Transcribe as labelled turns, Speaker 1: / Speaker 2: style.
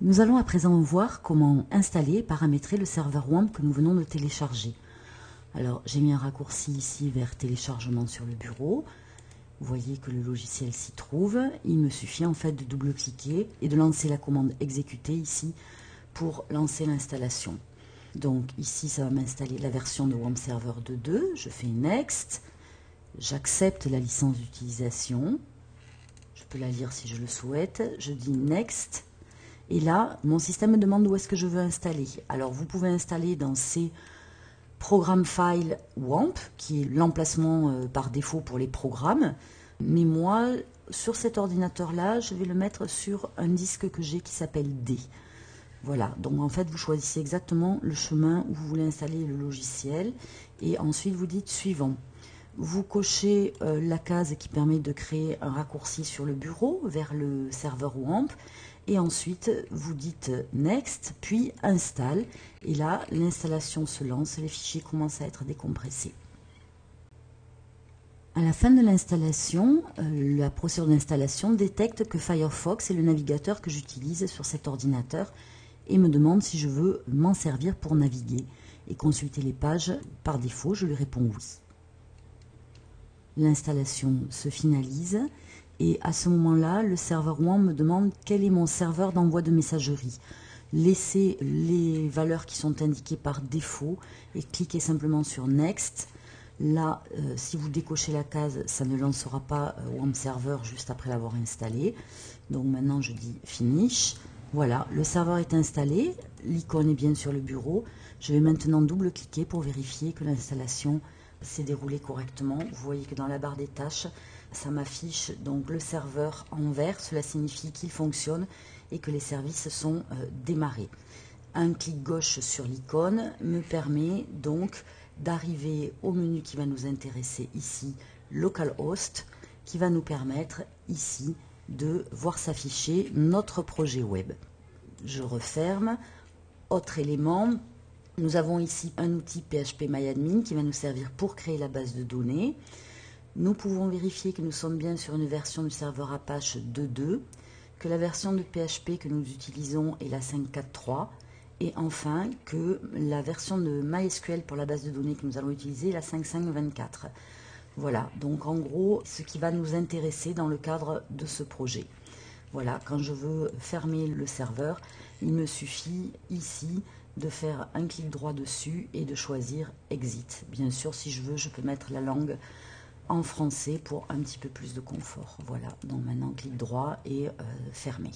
Speaker 1: Nous allons à présent voir comment installer et paramétrer le serveur WAMP que nous venons de télécharger. Alors j'ai mis un raccourci ici vers téléchargement sur le bureau. Vous voyez que le logiciel s'y trouve. Il me suffit en fait de double-cliquer et de lancer la commande exécuter ici pour lancer l'installation. Donc ici ça va m'installer la version de WAMP Server 2.2. Je fais Next. J'accepte la licence d'utilisation. Je peux la lire si je le souhaite. Je dis Next. Et là, mon système me demande où est-ce que je veux installer. Alors, vous pouvez installer dans ces programmes file WAMP, qui est l'emplacement par défaut pour les programmes. Mais moi, sur cet ordinateur-là, je vais le mettre sur un disque que j'ai qui s'appelle D. Voilà, donc en fait, vous choisissez exactement le chemin où vous voulez installer le logiciel. Et ensuite, vous dites suivant. Vous cochez la case qui permet de créer un raccourci sur le bureau vers le serveur WAMP. Et ensuite, vous dites Next, puis Install. Et là, l'installation se lance, les fichiers commencent à être décompressés. À la fin de l'installation, la procédure d'installation détecte que Firefox est le navigateur que j'utilise sur cet ordinateur et me demande si je veux m'en servir pour naviguer et consulter les pages. Par défaut, je lui réponds oui. L'installation se finalise. Et à ce moment-là, le serveur WAMP me demande quel est mon serveur d'envoi de messagerie. Laissez les valeurs qui sont indiquées par défaut et cliquez simplement sur Next. Là, si vous décochez la case, ça ne lancera pas WAMP Server juste après l'avoir installé. Donc maintenant, je dis Finish. Voilà, le serveur est installé. L'icône est bien sur le bureau. Je vais maintenant double-cliquer pour vérifier que l'installation s'est déroulée correctement. Vous voyez que dans la barre des tâches, ça m'affiche donc le serveur en vert. Cela signifie qu'il fonctionne et que les services sont démarrés. Un clic gauche sur l'icône me permet donc d'arriver au menu qui va nous intéresser ici, Localhost, qui va nous permettre ici de voir s'afficher notre projet web. Je referme. Autre élément, nous avons ici un outil PHPMyAdmin qui va nous servir pour créer la base de données. Nous pouvons vérifier que nous sommes bien sur une version du serveur Apache 2.2, que la version de PHP que nous utilisons est la 5.4.3 et enfin que la version de MySQL pour la base de données que nous allons utiliser est la 5.5.24. Voilà, donc en gros, ce qui va nous intéresser dans le cadre de ce projet. Voilà, quand je veux fermer le serveur, il me suffit ici de faire un clic droit dessus et de choisir Exit. Bien sûr, si je veux, je peux mettre la langue en français pour un petit peu plus de confort. Voilà, donc maintenant clic droit et fermer.